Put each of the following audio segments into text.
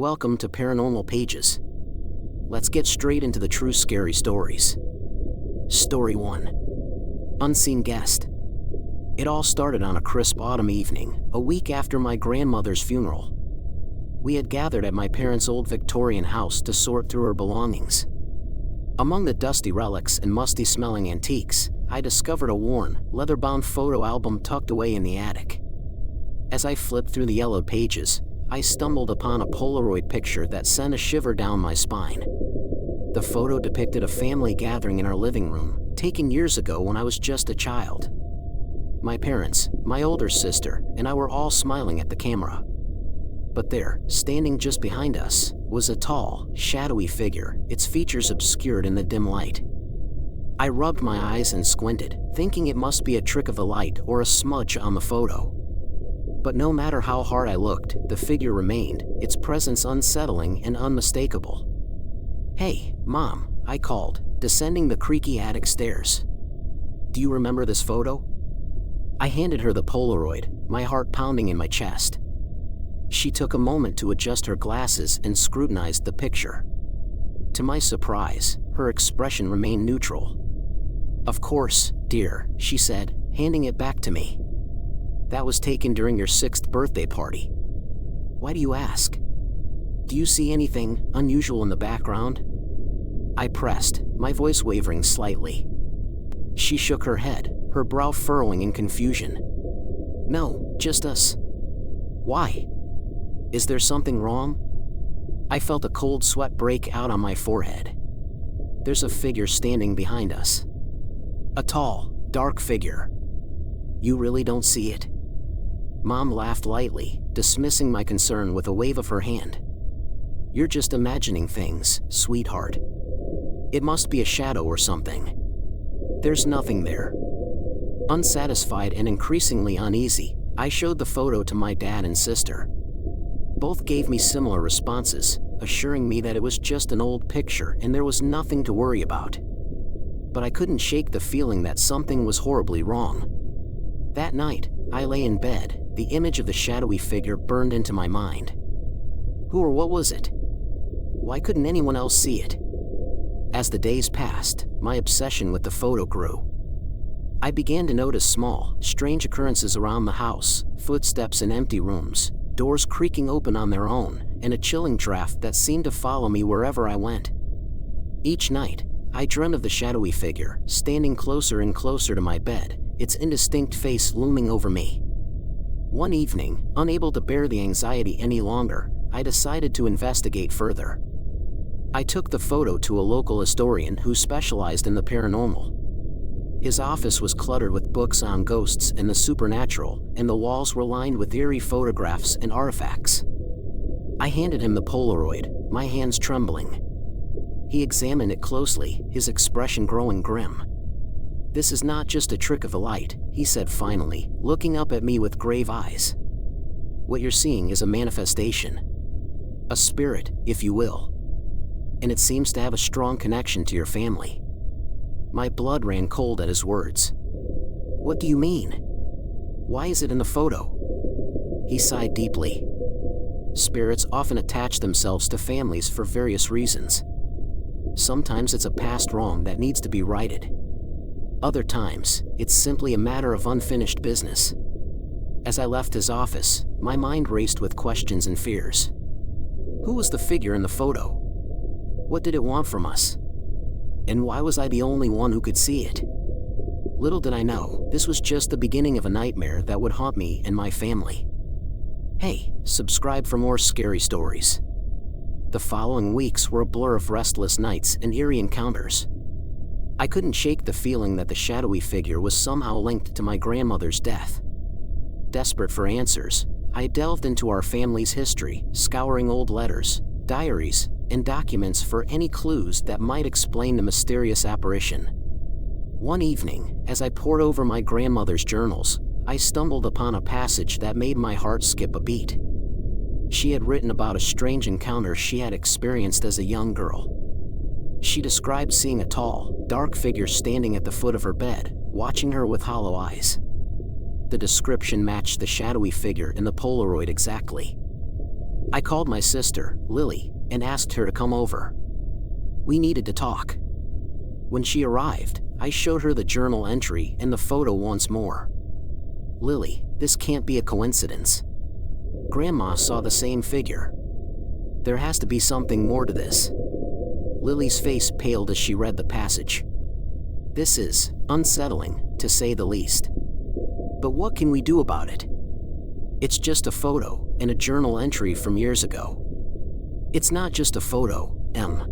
Welcome to Paranormal Pages. Let's get straight into the true scary stories. Story 1. Unseen Guest. It all started on a crisp autumn evening, a week after my grandmother's funeral. We had gathered at my parents' old Victorian house to sort through her belongings. Among the dusty relics and musty-smelling antiques, I discovered a worn, leather-bound photo album tucked away in the attic. As I flipped through the yellowed pages, I stumbled upon a Polaroid picture that sent a shiver down my spine. The photo depicted a family gathering in our living room, taken years ago when I was just a child. My parents, my older sister, and I were all smiling at the camera. But there, standing just behind us, was a tall, shadowy figure, its features obscured in the dim light. I rubbed my eyes and squinted, thinking it must be a trick of the light or a smudge on the photo. But no matter how hard I looked, the figure remained, its presence unsettling and unmistakable. "Hey, Mom," I called, descending the creaky attic stairs. "Do you remember this photo?" I handed her the Polaroid, my heart pounding in my chest. She took a moment to adjust her glasses and scrutinized the picture. To my surprise, her expression remained neutral. "Of course, dear," she said, handing it back to me. "That was taken during your 6th birthday party. Why do you ask? Do you see anything unusual in the background?" I pressed, my voice wavering slightly. She shook her head, her brow furrowing in confusion. "No, just us." "Why? Is there something wrong?" I felt a cold sweat break out on my forehead. "There's a figure standing behind us. A tall, dark figure. You really don't see it?" Mom laughed lightly, dismissing my concern with a wave of her hand. "You're just imagining things, sweetheart. It must be a shadow or something. There's nothing there." Unsatisfied and increasingly uneasy, I showed the photo to my dad and sister. Both gave me similar responses, assuring me that it was just an old picture and there was nothing to worry about. But I couldn't shake the feeling that something was horribly wrong. That night, I lay in bed, the image of the shadowy figure burned into my mind. Who or what was it? Why couldn't anyone else see it? As the days passed, my obsession with the photo grew. I began to notice small, strange occurrences around the house, footsteps in empty rooms, doors creaking open on their own, and a chilling draft that seemed to follow me wherever I went. Each night, I dreamed of the shadowy figure, standing closer and closer to my bed, its indistinct face looming over me. One evening, unable to bear the anxiety any longer, I decided to investigate further. I took the photo to a local historian who specialized in the paranormal. His office was cluttered with books on ghosts and the supernatural, and the walls were lined with eerie photographs and artifacts. I handed him the Polaroid, my hands trembling. He examined it closely, his expression growing grim. "This is not just a trick of the light," he said finally, looking up at me with grave eyes. "What you're seeing is a manifestation. A spirit, if you will. And it seems to have a strong connection to your family." My blood ran cold at his words. "What do you mean? Why is it in the photo?" He sighed deeply. "Spirits often attach themselves to families for various reasons. Sometimes it's a past wrong that needs to be righted. Other times, it's simply a matter of unfinished business." As I left his office, my mind raced with questions and fears. Who was the figure in the photo? What did it want from us? And why was I the only one who could see it? Little did I know, this was just the beginning of a nightmare that would haunt me and my family. Hey, subscribe for more scary stories. The following weeks were a blur of restless nights and eerie encounters. I couldn't shake the feeling that the shadowy figure was somehow linked to my grandmother's death. Desperate for answers, I delved into our family's history, scouring old letters, diaries, and documents for any clues that might explain the mysterious apparition. One evening, as I pored over my grandmother's journals, I stumbled upon a passage that made my heart skip a beat. She had written about a strange encounter she had experienced as a young girl. She described seeing a tall, dark figure standing at the foot of her bed, watching her with hollow eyes. The description matched the shadowy figure in the Polaroid exactly. I called my sister, Lily, and asked her to come over. We needed to talk. When she arrived, I showed her the journal entry and the photo once more. Lily, this can't be a coincidence. Grandma saw the same figure. There has to be something more to this. Lily's face paled as she read the passage. This is unsettling, to say the least. But what can we do about it? It's just a photo and a journal entry from years ago. It's not just a photo, Em.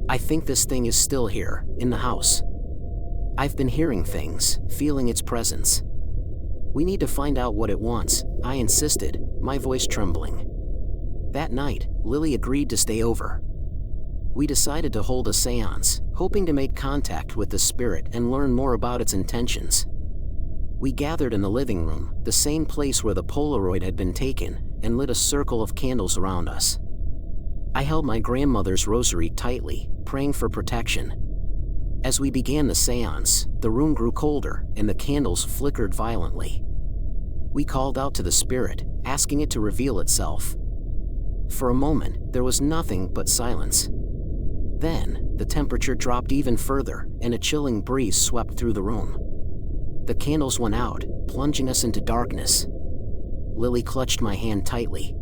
I think this thing is still here, in the house. I've been hearing things, feeling its presence. We need to find out what it wants, I insisted, my voice trembling. That night, Lily agreed to stay over. We decided to hold a seance, hoping to make contact with the spirit and learn more about its intentions. We gathered in the living room, the same place where the Polaroid had been taken, and lit a circle of candles around us. I held my grandmother's rosary tightly, praying for protection. As we began the seance, the room grew colder and the candles flickered violently. We called out to the spirit, asking it to reveal itself. For a moment, there was nothing but silence. Then, the temperature dropped even further, and a chilling breeze swept through the room. The candles went out, plunging us into darkness. Lily clutched my hand tightly.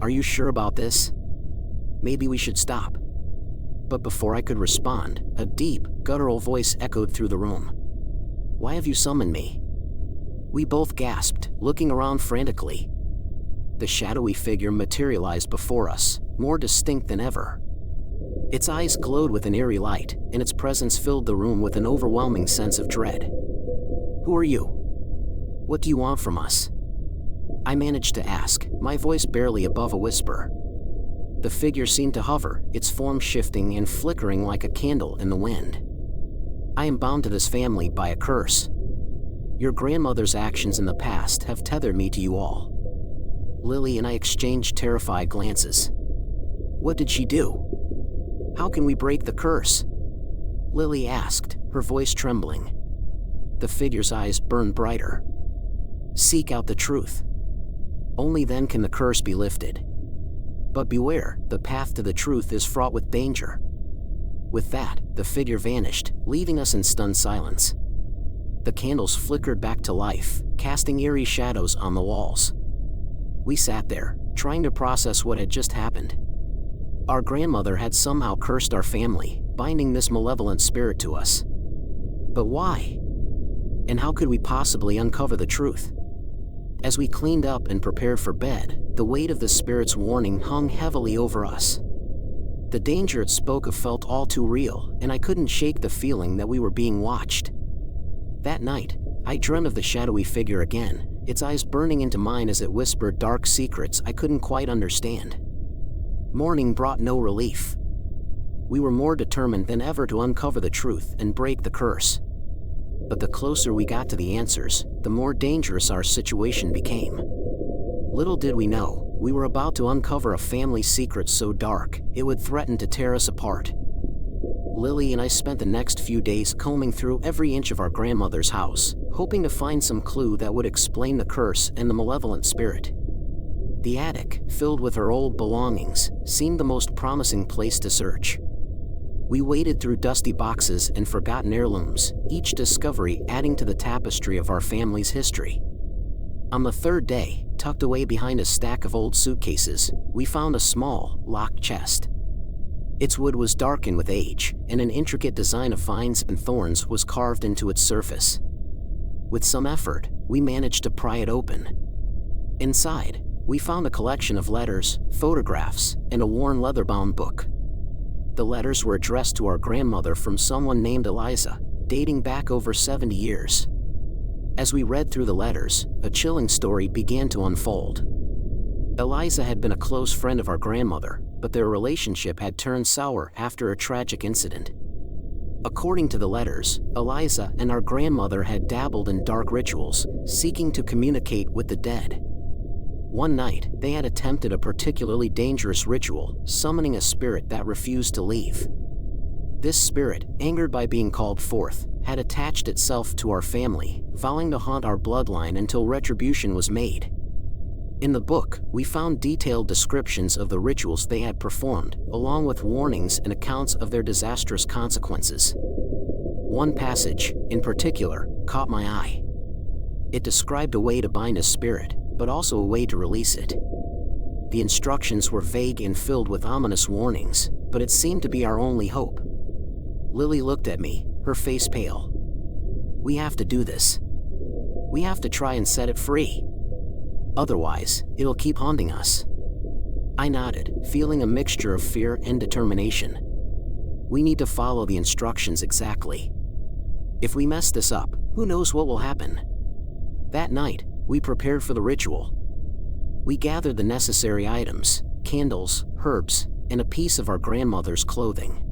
Are you sure about this? Maybe we should stop. But before I could respond, a deep, guttural voice echoed through the room. Why have you summoned me? We both gasped, looking around frantically. The shadowy figure materialized before us, more distinct than ever. Its eyes glowed with an eerie light, and its presence filled the room with an overwhelming sense of dread. Who are you? What do you want from us? I managed to ask, my voice barely above a whisper. The figure seemed to hover, its form shifting and flickering like a candle in the wind. I am bound to this family by a curse. Your grandmother's actions in the past have tethered me to you all. Lily and I exchanged terrified glances. What did she do? How can we break the curse? Lily asked, her voice trembling. The figure's eyes burned brighter. Seek out the truth. Only then can the curse be lifted. But beware, the path to the truth is fraught with danger. With that, the figure vanished, leaving us in stunned silence. The candles flickered back to life, casting eerie shadows on the walls. We sat there, trying to process what had just happened. Our grandmother had somehow cursed our family, binding this malevolent spirit to us. But why? And how could we possibly uncover the truth? As we cleaned up and prepared for bed, the weight of the spirit's warning hung heavily over us. The danger it spoke of felt all too real, and I couldn't shake the feeling that we were being watched. That night, I dreamed of the shadowy figure again, its eyes burning into mine as it whispered dark secrets I couldn't quite understand. Morning brought no relief. We were more determined than ever to uncover the truth and break the curse. But the closer we got to the answers, the more dangerous our situation became. Little did we know, we were about to uncover a family secret so dark, it would threaten to tear us apart. Lily and I spent the next few days combing through every inch of our grandmother's house, hoping to find some clue that would explain the curse and the malevolent spirit. The attic, filled with her old belongings, seemed the most promising place to search. We waded through dusty boxes and forgotten heirlooms, each discovery adding to the tapestry of our family's history. On the third day, tucked away behind a stack of old suitcases, we found a small, locked chest. Its wood was darkened with age, and an intricate design of vines and thorns was carved into its surface. With some effort, we managed to pry it open. Inside, we found a collection of letters, photographs, and a worn leather-bound book. The letters were addressed to our grandmother from someone named Eliza, dating back over 70 years. As we read through the letters, a chilling story began to unfold. Eliza had been a close friend of our grandmother, but their relationship had turned sour after a tragic incident. According to the letters, Eliza and our grandmother had dabbled in dark rituals, seeking to communicate with the dead. One night, they had attempted a particularly dangerous ritual, summoning a spirit that refused to leave. This spirit, angered by being called forth, had attached itself to our family, vowing to haunt our bloodline until retribution was made. In the book, we found detailed descriptions of the rituals they had performed, along with warnings and accounts of their disastrous consequences. One passage, in particular, caught my eye. It described a way to bind a spirit, but also a way to release it. The instructions were vague and filled with ominous warnings, but it seemed to be our only hope. Lily looked at me, her face pale. "We have to do this. We have to try and set it free. Otherwise, it'll keep haunting us." I nodded, feeling a mixture of fear and determination. We need to follow the instructions exactly. If we mess this up, who knows what will happen? That night, we prepared for the ritual. We gathered the necessary items, candles, herbs, and a piece of our grandmother's clothing.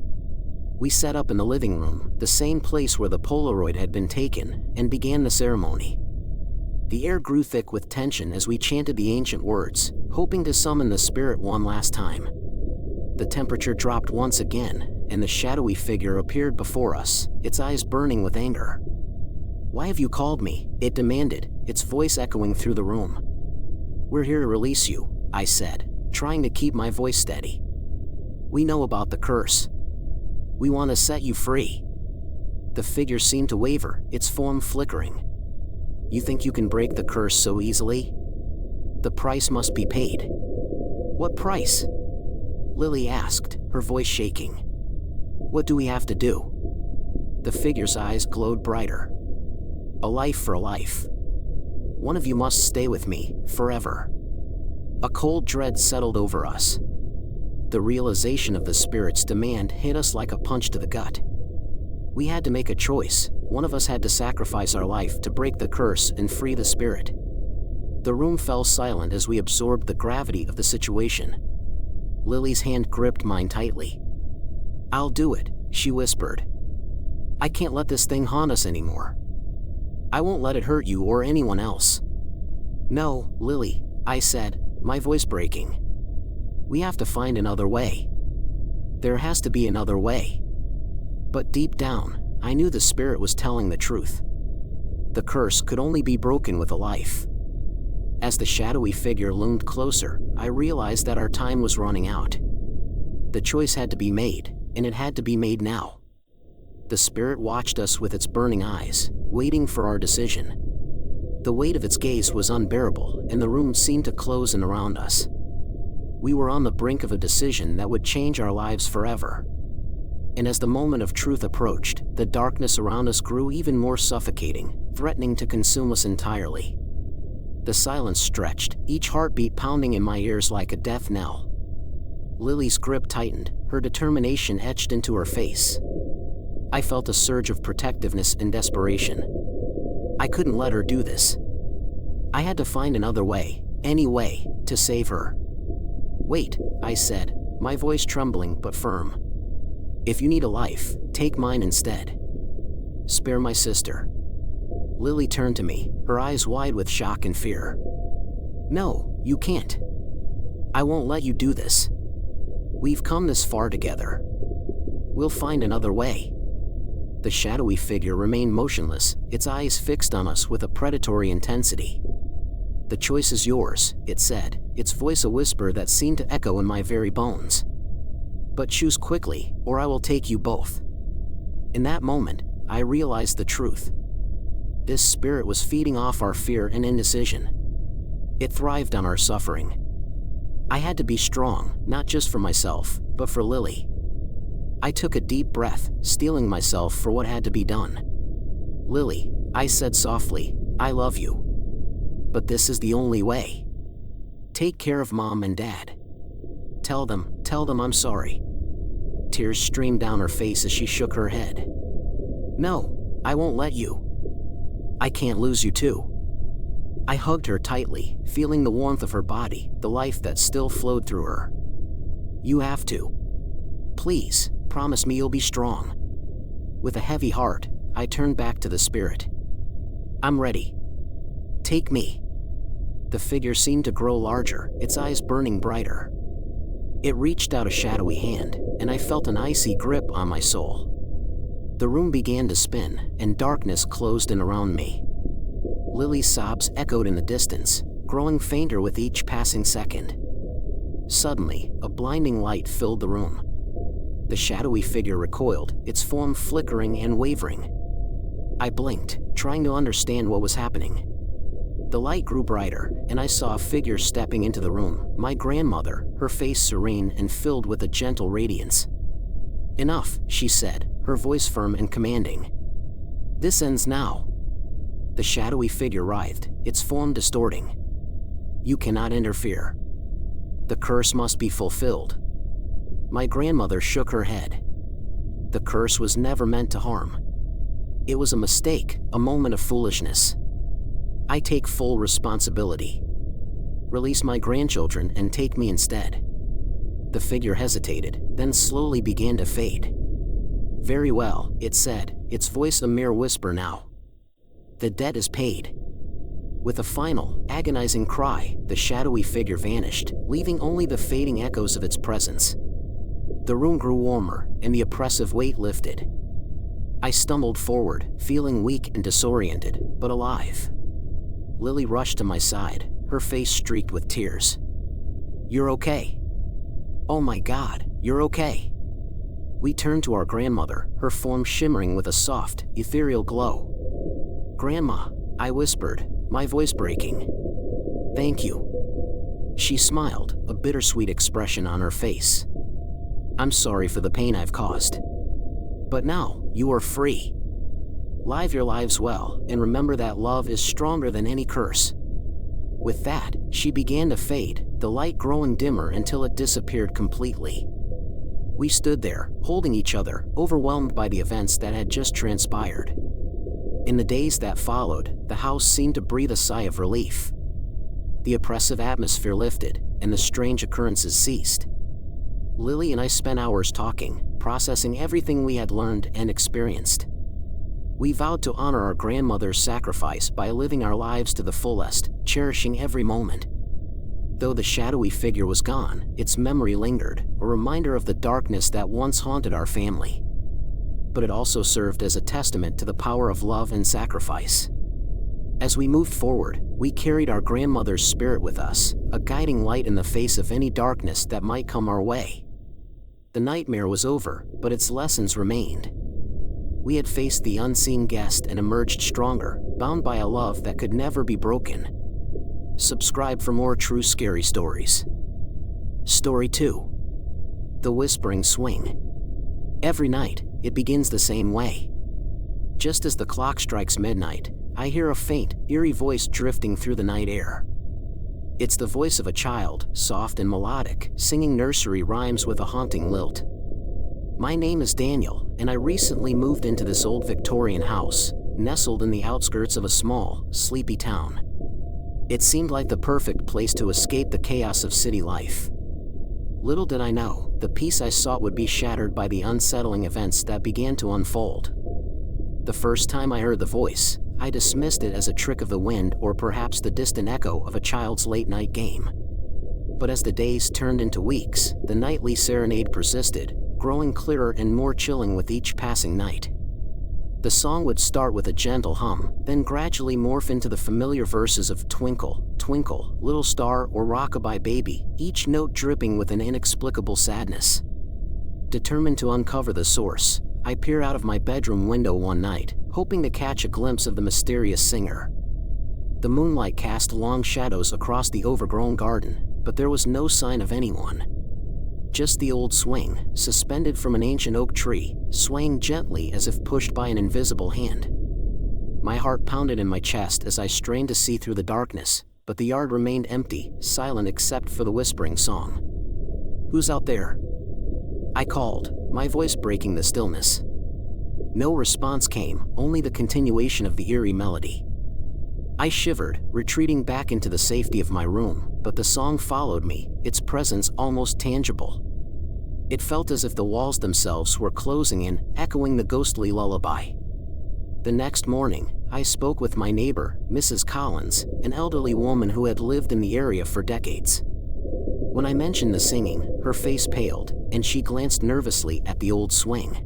We set up in the living room, the same place where the Polaroid had been taken, and began the ceremony. The air grew thick with tension as we chanted the ancient words, hoping to summon the spirit one last time. The temperature dropped once again, and the shadowy figure appeared before us, its eyes burning with anger. "Why have you called me?" it demanded, its voice echoing through the room. "We're here to release you," I said, trying to keep my voice steady. "We know about the curse. We want to set you free." The figure seemed to waver, its form flickering. "You think you can break the curse so easily? The price must be paid." "What price?" Lily asked, her voice shaking. "What do we have to do?" The figure's eyes glowed brighter. "A life for a life. One of you must stay with me, forever." A cold dread settled over us. The realization of the spirit's demand hit us like a punch to the gut. We had to make a choice. One of us had to sacrifice our life to break the curse and free the spirit. The room fell silent as we absorbed the gravity of the situation. Lily's hand gripped mine tightly. "I'll do it," she whispered. "I can't let this thing haunt us anymore. I won't let it hurt you or anyone else." "No, Lily," I said, my voice breaking. "We have to find another way. There has to be another way." But deep down, I knew the spirit was telling the truth. The curse could only be broken with a life. As the shadowy figure loomed closer, I realized that our time was running out. The choice had to be made, and it had to be made now. The spirit watched us with its burning eyes, waiting for our decision. The weight of its gaze was unbearable, and the room seemed to close in around us. We were on the brink of a decision that would change our lives forever. And as the moment of truth approached, the darkness around us grew even more suffocating, threatening to consume us entirely. The silence stretched, each heartbeat pounding in my ears like a death knell. Lily's grip tightened, her determination etched into her face. I felt a surge of protectiveness and desperation. I couldn't let her do this. I had to find another way, any way, to save her. "Wait," I said, my voice trembling but firm. "If you need a life, take mine instead. Spare my sister." Lily turned to me, her eyes wide with shock and fear. "No, you can't. I won't let you do this. We've come this far together. We'll find another way." The shadowy figure remained motionless, its eyes fixed on us with a predatory intensity. "The choice is yours," it said, its voice a whisper that seemed to echo in my very bones. "But choose quickly, or I will take you both." In that moment, I realized the truth. This spirit was feeding off our fear and indecision. It thrived on our suffering. I had to be strong, not just for myself, but for Lily. I took a deep breath, steeling myself for what had to be done. "Lily," I said softly, "I love you. But this is the only way. Take care of Mom and Dad. Tell them I'm sorry." Tears streamed down her face as she shook her head. "No, I won't let you. I can't lose you too." I hugged her tightly, feeling the warmth of her body, the life that still flowed through her. "You have to. Please, promise me you'll be strong." With a heavy heart, I turned back to the spirit. "I'm ready. Take me." The figure seemed to grow larger, its eyes burning brighter. It reached out a shadowy hand, and I felt an icy grip on my soul. The room began to spin, and darkness closed in around me. Lily's sobs echoed in the distance, growing fainter with each passing second. Suddenly, a blinding light filled the room. The shadowy figure recoiled, its form flickering and wavering. I blinked, trying to understand what was happening. The light grew brighter, and I saw a figure stepping into the room, my grandmother, her face serene and filled with a gentle radiance. "Enough," she said, her voice firm and commanding. "This ends now." The shadowy figure writhed, its form distorting. "You cannot interfere. The curse must be fulfilled." My grandmother shook her head. "The curse was never meant to harm. It was a mistake, a moment of foolishness. I take full responsibility. Release my grandchildren and take me instead." The figure hesitated, then slowly began to fade. "Very well," it said, its voice a mere whisper now. "The debt is paid." With a final, agonizing cry, the shadowy figure vanished, leaving only the fading echoes of its presence. The room grew warmer, and the oppressive weight lifted. I stumbled forward, feeling weak and disoriented, but alive. Lily rushed to my side, her face streaked with tears. "You're okay. Oh my God, you're okay." We turned to our grandmother, her form shimmering with a soft, ethereal glow. "Grandma," I whispered, my voice breaking. "Thank you." She smiled, a bittersweet expression on her face. "I'm sorry for the pain I've caused. But now, you are free. Live your lives well, and remember that love is stronger than any curse." With that, she began to fade, the light growing dimmer until it disappeared completely. We stood there, holding each other, overwhelmed by the events that had just transpired. In the days that followed, the house seemed to breathe a sigh of relief. The oppressive atmosphere lifted, and the strange occurrences ceased. Lily and I spent hours talking, processing everything we had learned and experienced. We vowed to honor our grandmother's sacrifice by living our lives to the fullest, cherishing every moment. Though the shadowy figure was gone, its memory lingered, a reminder of the darkness that once haunted our family. But it also served as a testament to the power of love and sacrifice. As we moved forward, we carried our grandmother's spirit with us, a guiding light in the face of any darkness that might come our way. The nightmare was over, but its lessons remained. We had faced the unseen guest and emerged stronger, bound by a love that could never be broken. Subscribe for more true scary stories. Story 2. The Whispering Swing. Every night, it begins the same way. Just as the clock strikes midnight, I hear a faint, eerie voice drifting through the night air. It's the voice of a child, soft and melodic, singing nursery rhymes with a haunting lilt. My name is Daniel, and I recently moved into this old Victorian house, nestled in the outskirts of a small, sleepy town. It seemed like the perfect place to escape the chaos of city life. Little did I know, the peace I sought would be shattered by the unsettling events that began to unfold. The first time I heard the voice, I dismissed it as a trick of the wind or perhaps the distant echo of a child's late-night game. But as the days turned into weeks, the nightly serenade persisted, growing clearer and more chilling with each passing night. The song would start with a gentle hum, then gradually morph into the familiar verses of "Twinkle, Twinkle, Little Star" or "Rock-a-bye Baby," each note dripping with an inexplicable sadness. Determined to uncover the source, I peered out of my bedroom window one night, hoping to catch a glimpse of the mysterious singer. The moonlight cast long shadows across the overgrown garden, but there was no sign of anyone. Just the old swing, suspended from an ancient oak tree, swaying gently as if pushed by an invisible hand. My heart pounded in my chest as I strained to see through the darkness, but the yard remained empty, silent except for the whispering song. "Who's out there?" I called, my voice breaking the stillness. No response came, only the continuation of the eerie melody. I shivered, retreating back into the safety of my room, but the song followed me, its presence almost tangible. It felt as if the walls themselves were closing in, echoing the ghostly lullaby. The next morning, I spoke with my neighbor, Mrs. Collins, an elderly woman who had lived in the area for decades. When I mentioned the singing, her face paled, and she glanced nervously at the old swing.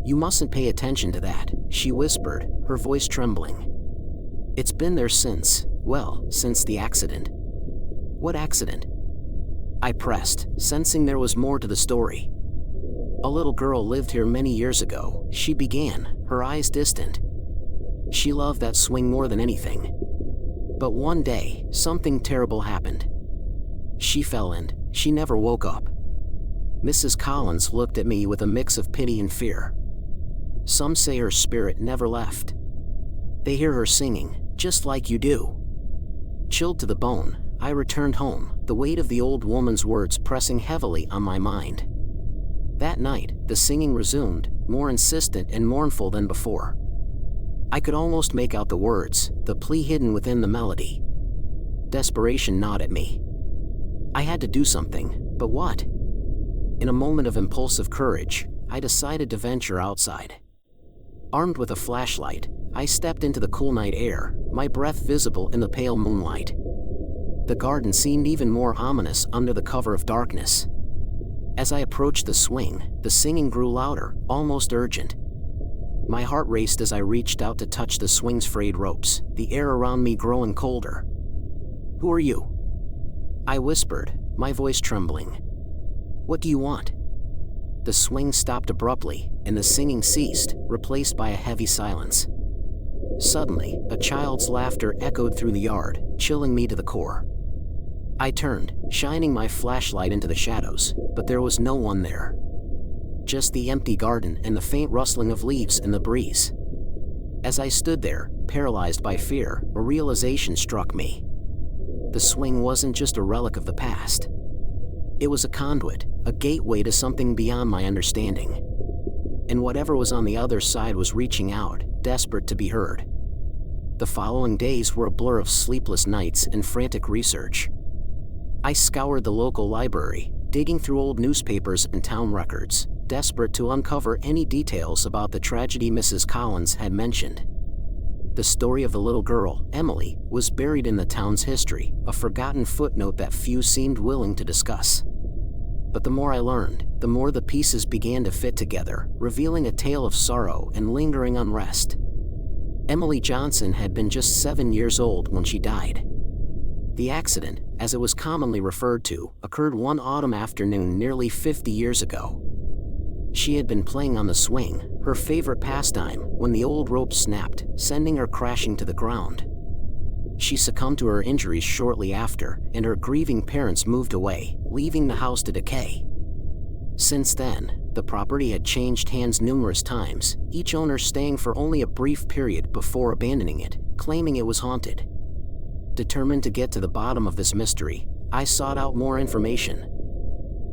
"You mustn't pay attention to that," she whispered, her voice trembling. It's been there since, well, since the accident. What accident? I pressed, sensing there was more to the story. A little girl lived here many years ago, she began, her eyes distant. She loved that swing more than anything. But one day, something terrible happened. She fell and she never woke up. Mrs. Collins looked at me with a mix of pity and fear. Some say her spirit never left. They hear her singing, just like you do. Chilled to the bone, I returned home, the weight of the old woman's words pressing heavily on my mind. That night, the singing resumed, more insistent and mournful than before. I could almost make out the words, the plea hidden within the melody. Desperation gnawed at me. I had to do something, but what? In a moment of impulsive courage, I decided to venture outside. Armed with a flashlight, I stepped into the cool night air, my breath visible in the pale moonlight. The garden seemed even more ominous under the cover of darkness. As I approached the swing, the singing grew louder, almost urgent. My heart raced as I reached out to touch the swing's frayed ropes, the air around me growing colder. "Who are you?" I whispered, my voice trembling. "What do you want?" The swing stopped abruptly, and the singing ceased, replaced by a heavy silence. Suddenly, a child's laughter echoed through the yard, chilling me to the core. I turned, shining my flashlight into the shadows, but there was no one there. Just the empty garden and the faint rustling of leaves in the breeze. As I stood there, paralyzed by fear, a realization struck me. The swing wasn't just a relic of the past. It was a conduit, a gateway to something beyond my understanding. And whatever was on the other side was reaching out, desperate to be heard. The following days were a blur of sleepless nights and frantic research. I scoured the local library, digging through old newspapers and town records, desperate to uncover any details about the tragedy Mrs. Collins had mentioned. The story of the little girl, Emily, was buried in the town's history, a forgotten footnote that few seemed willing to discuss. But the more I learned, the more the pieces began to fit together, revealing a tale of sorrow and lingering unrest. Emily Johnson had been just 7 years old when she died. The accident, as it was commonly referred to, occurred one autumn afternoon nearly 50 years ago. She had been playing on the swing, her favorite pastime, when the old rope snapped, sending her crashing to the ground. She succumbed to her injuries shortly after, and her grieving parents moved away, leaving the house to decay. Since then, the property had changed hands numerous times, each owner staying for only a brief period before abandoning it, claiming it was haunted. Determined to get to the bottom of this mystery, I sought out more information.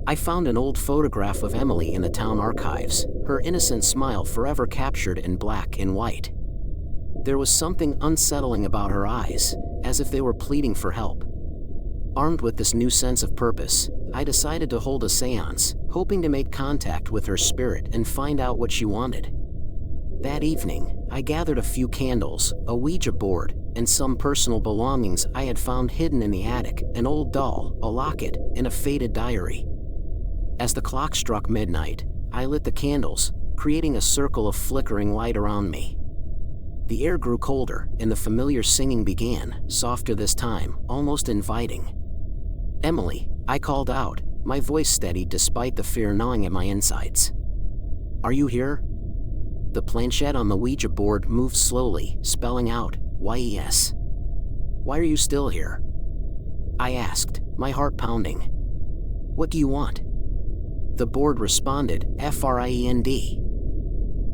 I found an old photograph of Emily in the town archives, her innocent smile forever captured in black and white. There was something unsettling about her eyes, as if they were pleading for help. Armed with this new sense of purpose, I decided to hold a seance, hoping to make contact with her spirit and find out what she wanted. That evening, I gathered a few candles, a Ouija board, and some personal belongings I had found hidden in the attic, an old doll, a locket, and a faded diary. As the clock struck midnight, I lit the candles, creating a circle of flickering light around me. The air grew colder, and the familiar singing began, softer this time, almost inviting. "Emily," I called out, my voice steady despite the fear gnawing at my insides. "Are you here?" The planchette on the Ouija board moved slowly, spelling out, "YES." "Why are you still here?" I asked, my heart pounding. "What do you want?" The board responded, "FRIEND."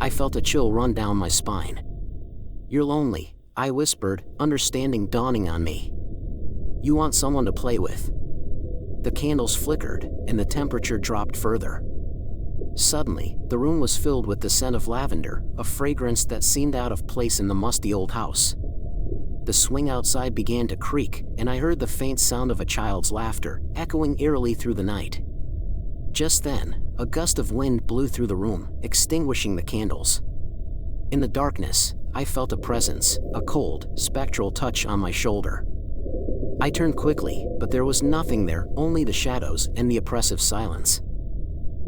I felt a chill run down my spine. "You're lonely," I whispered, understanding dawning on me. "You want someone to play with." The candles flickered, and the temperature dropped further. Suddenly, the room was filled with the scent of lavender, a fragrance that seemed out of place in the musty old house. The swing outside began to creak, and I heard the faint sound of a child's laughter, echoing eerily through the night. Just then, a gust of wind blew through the room, extinguishing the candles. In the darkness, I felt a presence, a cold, spectral touch on my shoulder. I turned quickly, but there was nothing there, only the shadows and the oppressive silence.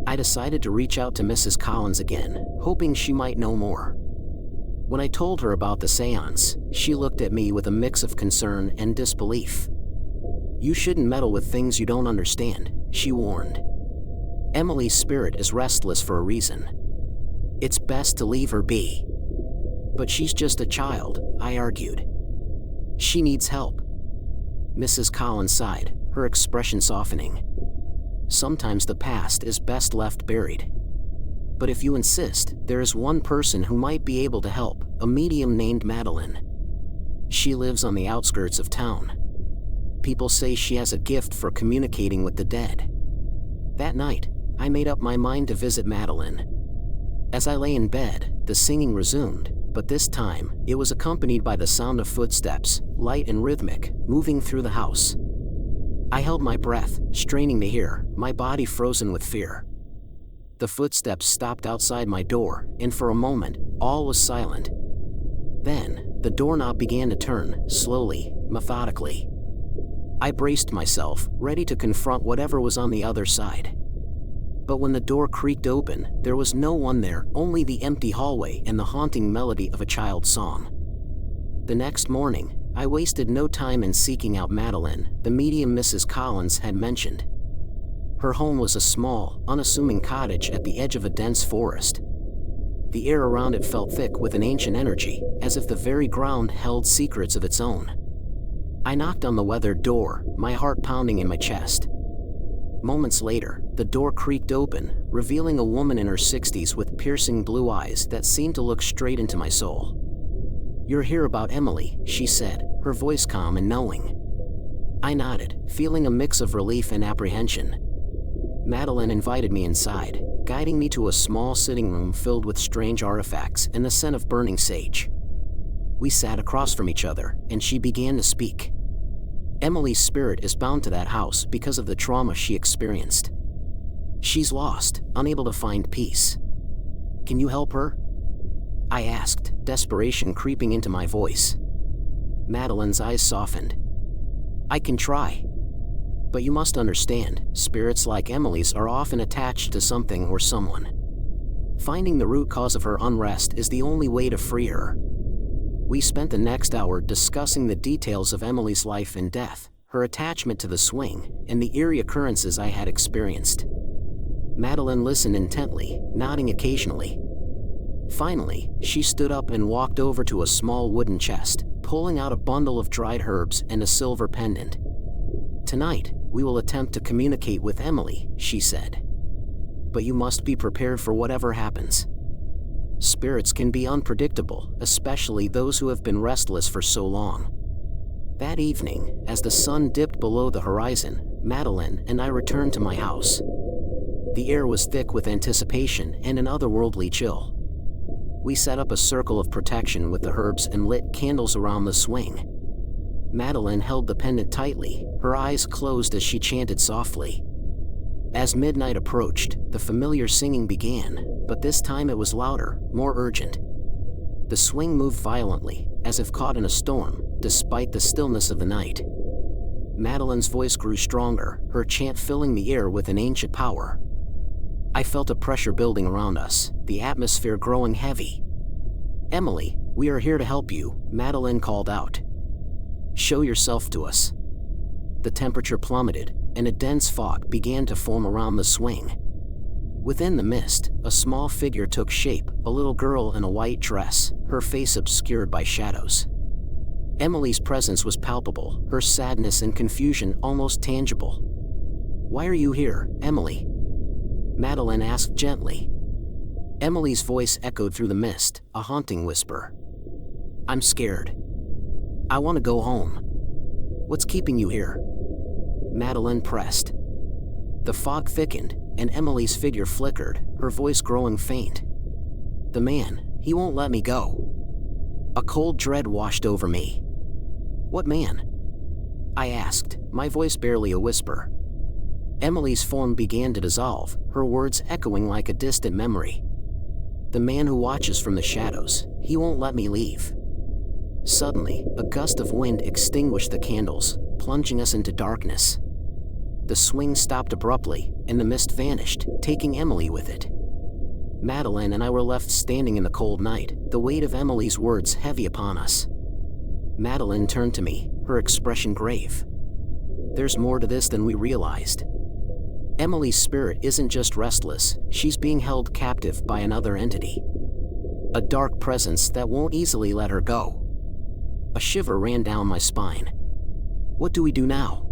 I decided to reach out to Mrs. Collins again, hoping she might know more. When I told her about the seance, she looked at me with a mix of concern and disbelief. "You shouldn't meddle with things you don't understand," she warned. "Emily's spirit is restless for a reason. It's best to leave her be." "But she's just a child," I argued. "She needs help." Mrs. Collins sighed, her expression softening. "Sometimes the past is best left buried. But if you insist, there is one person who might be able to help, a medium named Madeline. She lives on the outskirts of town. People say she has a gift for communicating with the dead." That night, I made up my mind to visit Madeline. As I lay in bed, the singing resumed, but this time, it was accompanied by the sound of footsteps, light and rhythmic, moving through the house. I held my breath, straining to hear, my body frozen with fear. The footsteps stopped outside my door, and for a moment, all was silent. Then, the doorknob began to turn, slowly, methodically. I braced myself, ready to confront whatever was on the other side. But when the door creaked open, there was no one there, only the empty hallway and the haunting melody of a child's song. The next morning, I wasted no time in seeking out Madeline, the medium Mrs. Collins had mentioned. Her home was a small, unassuming cottage at the edge of a dense forest. The air around it felt thick with an ancient energy, as if the very ground held secrets of its own. I knocked on the weathered door, my heart pounding in my chest. Moments later, the door creaked open, revealing a woman in her 60s with piercing blue eyes that seemed to look straight into my soul. "You're here about Emily," she said, her voice calm and knowing. I nodded, feeling a mix of relief and apprehension. Madeline invited me inside, guiding me to a small sitting room filled with strange artifacts and the scent of burning sage. We sat across from each other, and she began to speak. "Emily's spirit is bound to that house because of the trauma she experienced. She's lost, unable to find peace. Can you help her?" I asked, desperation creeping into my voice. Madeline's eyes softened. "I can try. But you must understand, spirits like Emily's are often attached to something or someone. Finding the root cause of her unrest is the only way to free her." We spent the next hour discussing the details of Emily's life and death, her attachment to the swing, and the eerie occurrences I had experienced. Madeline listened intently, nodding occasionally. Finally, she stood up and walked over to a small wooden chest, pulling out a bundle of dried herbs and a silver pendant. "Tonight, we will attempt to communicate with Emily," she said. "But you must be prepared for whatever happens. Spirits can be unpredictable, especially those who have been restless for so long." That evening, as the sun dipped below the horizon, Madeline and I returned to my house. The air was thick with anticipation and an otherworldly chill. We set up a circle of protection with the herbs and lit candles around the swing. Madeline held the pendant tightly, her eyes closed as she chanted softly. As midnight approached, the familiar singing began, but this time it was louder, more urgent. The swing moved violently, as if caught in a storm, despite the stillness of the night. Madeline's voice grew stronger, her chant filling the air with an ancient power. I felt a pressure building around us, the atmosphere growing heavy. "Emily, we are here to help you," Madeline called out. "Show yourself to us." The temperature plummeted, and a dense fog began to form around the swing. Within the mist, a small figure took shape, a little girl in a white dress, her face obscured by shadows. Emily's presence was palpable, her sadness and confusion almost tangible. "Why are you here, Emily?" Madeline asked gently. Emily's voice echoed through the mist, a haunting whisper. "I'm scared. I want to go home." "What's keeping you here?" Madeline pressed. The fog thickened, and Emily's figure flickered, her voice growing faint. "The man, he won't let me go." A cold dread washed over me. "What man?" I asked, my voice barely a whisper. Emily's form began to dissolve, her words echoing like a distant memory. "The man who watches from the shadows, he won't let me leave." Suddenly, a gust of wind extinguished the candles, plunging us into darkness. The swing stopped abruptly, and the mist vanished, taking Emily with it. Madeline and I were left standing in the cold night, the weight of Emily's words heavy upon us. Madeline turned to me, her expression grave. There's more to this than we realized. Emily's spirit isn't just restless, she's being held captive by another entity. A dark presence that won't easily let her go. A shiver ran down my spine. What do we do now?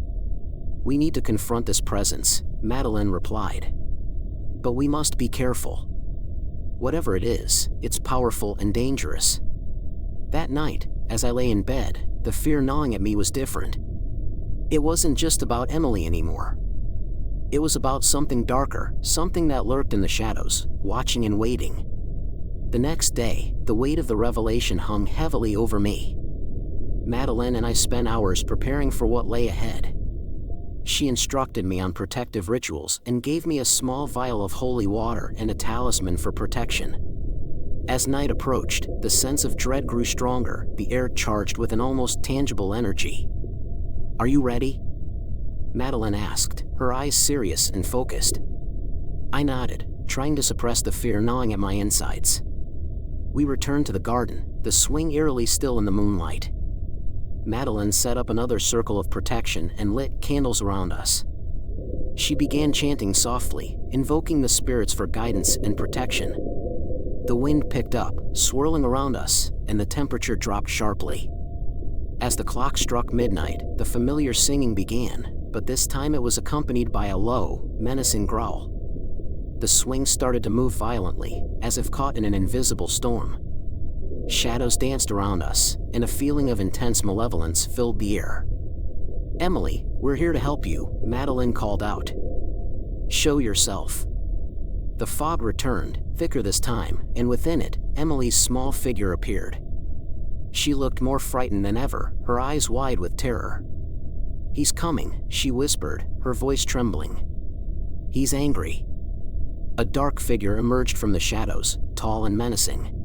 We need to confront this presence, Madeline replied. But we must be careful. Whatever it is, it's powerful and dangerous. That night, as I lay in bed, the fear gnawing at me was different. It wasn't just about Emily anymore. It was about something darker, something that lurked in the shadows, watching and waiting. The next day, the weight of the revelation hung heavily over me. Madeline and I spent hours preparing for what lay ahead. She instructed me on protective rituals and gave me a small vial of holy water and a talisman for protection. As night approached, the sense of dread grew stronger, the air charged with an almost tangible energy. "Are you ready?" Madeline asked, her eyes serious and focused. I nodded, trying to suppress the fear gnawing at my insides. We returned to the garden, the swing eerily still in the moonlight. Madeline set up another circle of protection and lit candles around us. She began chanting softly, invoking the spirits for guidance and protection. The wind picked up, swirling around us, and the temperature dropped sharply. As the clock struck midnight, the familiar singing began, but this time it was accompanied by a low, menacing growl. The swing started to move violently, as if caught in an invisible storm. Shadows danced around us, and a feeling of intense malevolence filled the air. "Emily, we're here to help you," Madeline called out. "Show yourself." The fog returned, thicker this time, and within it, Emily's small figure appeared. She looked more frightened than ever, her eyes wide with terror. "He's coming," she whispered, her voice trembling. "He's angry." A dark figure emerged from the shadows, tall and menacing.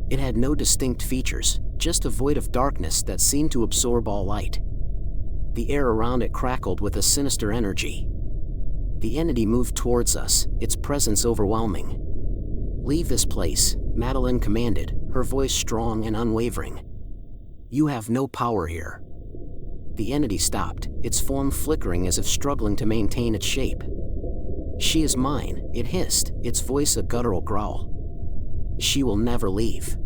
It had no distinct features, just a void of darkness that seemed to absorb all light. The air around it crackled with a sinister energy. The entity moved towards us, its presence overwhelming. "Leave this place," Madeline commanded, her voice strong and unwavering. "You have no power here." The entity stopped, its form flickering as if struggling to maintain its shape. "She is mine," it hissed, its voice a guttural growl. "She will never leave."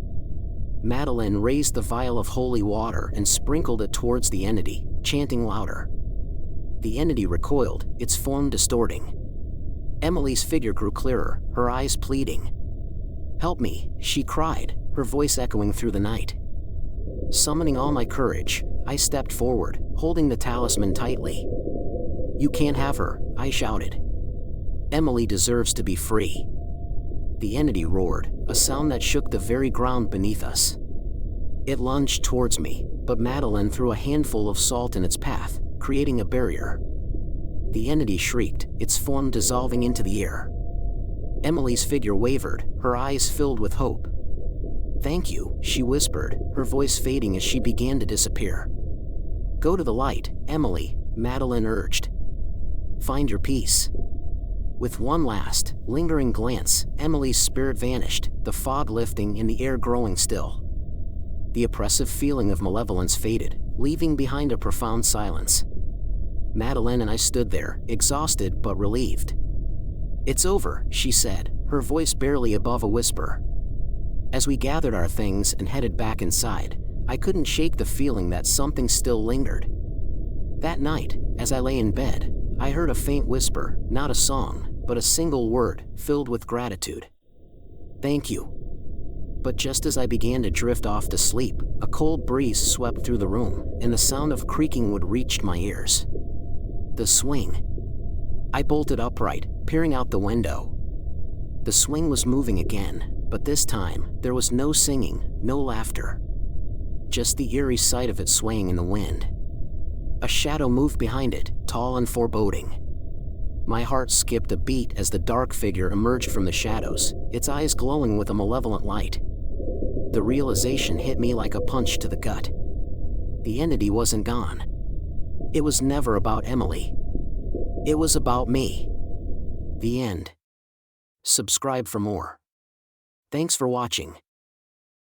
Madeline raised the vial of holy water and sprinkled it towards the entity, chanting louder. The entity recoiled, its form distorting. Emily's figure grew clearer, her eyes pleading. "Help me," she cried, her voice echoing through the night. Summoning all my courage, I stepped forward, holding the talisman tightly. "You can't have her," I shouted. "Emily deserves to be free." The entity roared, a sound that shook the very ground beneath us. It lunged towards me, but Madeline threw a handful of salt in its path, creating a barrier. The entity shrieked, its form dissolving into the air. Emily's figure wavered, her eyes filled with hope. "Thank you," she whispered, her voice fading as she began to disappear. "Go to the light, Emily," Madeline urged. "Find your peace." With one last, lingering glance, Emily's spirit vanished, the fog lifting and the air growing still. The oppressive feeling of malevolence faded, leaving behind a profound silence. Madeline and I stood there, exhausted but relieved. "It's over," she said, her voice barely above a whisper. As we gathered our things and headed back inside, I couldn't shake the feeling that something still lingered. That night, as I lay in bed, I heard a faint whisper, not a song, but a single word, filled with gratitude. "Thank you." But just as I began to drift off to sleep, a cold breeze swept through the room, and the sound of creaking wood reached my ears. The swing. I bolted upright, peering out the window. The swing was moving again, but this time, there was no singing, no laughter. Just the eerie sight of it swaying in the wind. A shadow moved behind it, tall and foreboding. My heart skipped a beat as the dark figure emerged from the shadows, its eyes glowing with a malevolent light. The realization hit me like a punch to the gut. The entity wasn't gone. It was never about Emily. It was about me. The end. Subscribe for more. Thanks for watching.